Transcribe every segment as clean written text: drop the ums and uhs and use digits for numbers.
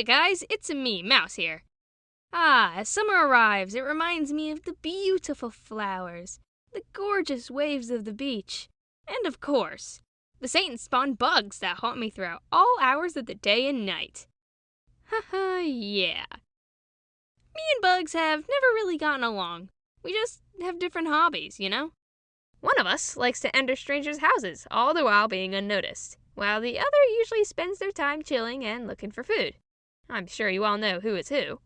Hey guys, it's me, Mouse here. As summer arrives, it reminds me of the beautiful flowers, the gorgeous waves of the beach, and of course, the Satan-spawned bugs that haunt me throughout all hours of the day and night. Haha, yeah. Me and bugs have never really gotten along. We just have different hobbies, you know? One of us likes to enter strangers' houses, all the while being unnoticed, while the other usually spends their time chilling and looking for food. I'm sure you all know who is who.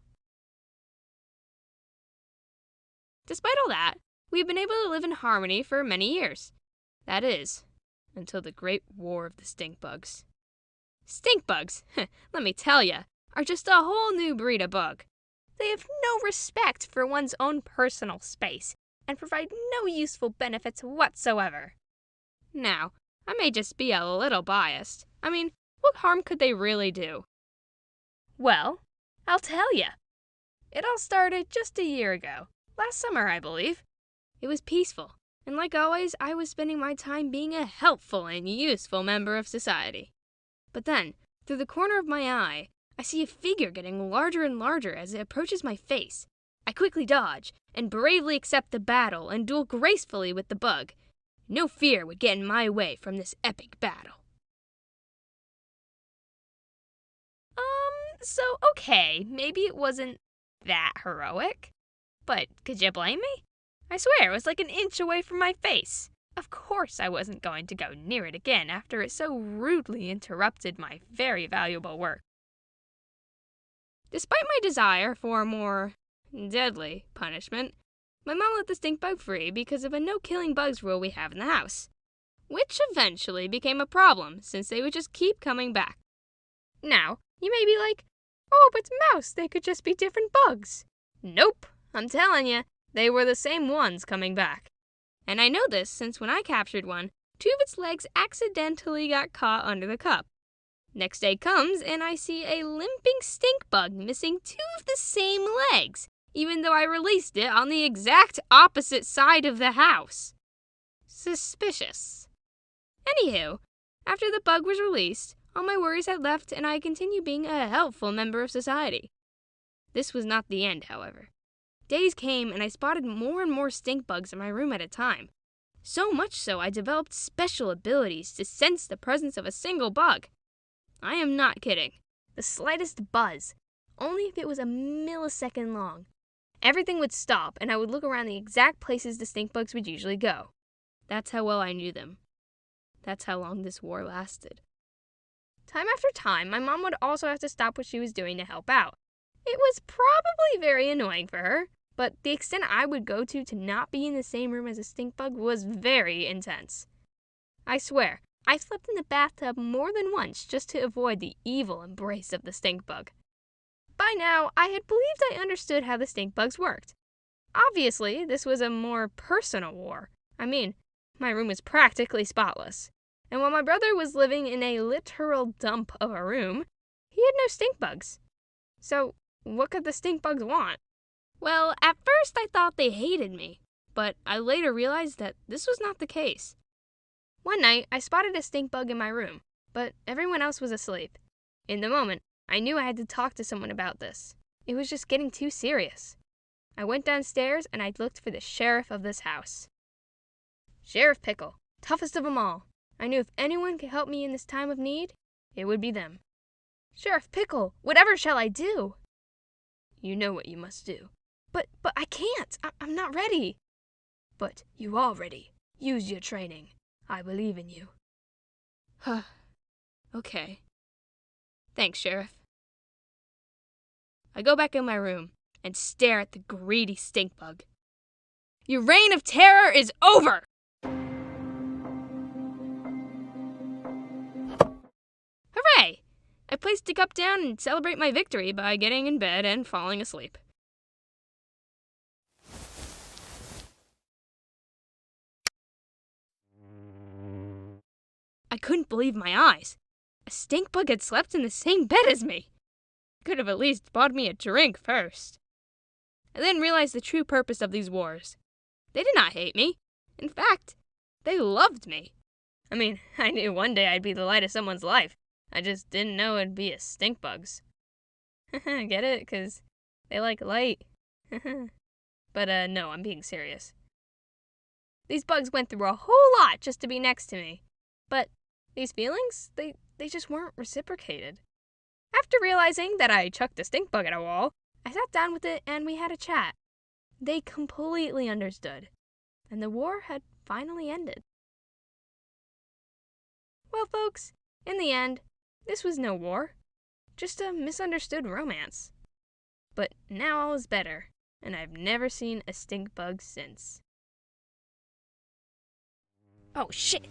Despite all that, we've been able to live in harmony for many years. That is, until the Great War of the Stink Bugs. Stink bugs, let me tell ya, are just a whole new breed of bug. They have no respect for one's own personal space and provide no useful benefits whatsoever. Now, I may just be a little biased. I mean, what harm could they really do? Well, I'll tell ya. It all started just a year ago. Last summer, I believe. It was peaceful, and like always, I was spending my time being a helpful and useful member of society. But then, through the corner of my eye, I see a figure getting larger and larger as it approaches my face. I quickly dodge, and bravely accept the battle and duel gracefully with the bug. No fear would get in my way from this epic battle. So okay, maybe it wasn't that heroic. But could you blame me? I swear, it was like an inch away from my face. Of course I wasn't going to go near it again after it so rudely interrupted my very valuable work. Despite my desire for a more deadly punishment, my mom let the stink bug free because of a no-killing bugs rule we have in the house, which eventually became a problem since they would just keep coming back. Now, you may be like, oh, but Mouse, they could just be different bugs. Nope. I'm telling you, they were the same ones coming back. And I know this since when I captured one, two of its legs accidentally got caught under the cup. Next day comes and I see a limping stink bug missing two of the same legs, even though I released it on the exact opposite side of the house. Suspicious. Anywho, after the bug was released, all my worries had left and I continued being a helpful member of society. This was not the end, however. Days came and I spotted more and more stink bugs in my room at a time. So much so I developed special abilities to sense the presence of a single bug. I am not kidding. The slightest buzz, only if it was a millisecond long. Everything would stop and I would look around the exact places the stink bugs would usually go. That's how well I knew them. That's how long this war lasted. Time after time, my mom would also have to stop what she was doing to help out. It was probably very annoying for her, but the extent I would go to not be in the same room as a stink bug was very intense. I swear, I slept in the bathtub more than once just to avoid the evil embrace of the stink bug. By now, I had believed I understood how the stink bugs worked. Obviously, this was a more personal war. I mean, my room was practically spotless. And while my brother was living in a literal dump of a room, he had no stink bugs. So, what could the stink bugs want? Well, at first I thought they hated me, but I later realized that this was not the case. One night, I spotted a stink bug in my room, but everyone else was asleep. In the moment, I knew I had to talk to someone about this. It was just getting too serious. I went downstairs and I looked for the sheriff of this house. Sheriff Pickle, toughest of them all. I knew if anyone could help me in this time of need, it would be them. Sheriff Pickle, whatever shall I do? You know what you must do. But I can't. I'm not ready. But you are ready. Use your training. I believe in you. Okay. Thanks, Sheriff. I go back in my room and stare at the greedy stink bug. Your reign of terror is over! Hooray! I placed the cup down and celebrate my victory by getting in bed and falling asleep. I couldn't believe my eyes. A stink bug had slept in the same bed as me. Could have at least bought me a drink first. I then realized the true purpose of these wars. They did not hate me. In fact, they loved me. I mean, I knew one day I'd be the light of someone's life. I just didn't know it'd be a stink bug's. Get it? 'Cause they like light. But no, I'm being serious. These bugs went through a whole lot just to be next to me. But these feelings, they just weren't reciprocated. After realizing that I chucked a stink bug at a wall, I sat down with it and we had a chat. They completely understood, and the war had finally ended. Well, folks, in the end, this was no war, just a misunderstood romance. But now all is better, and I've never seen a stink bug since. Oh shit!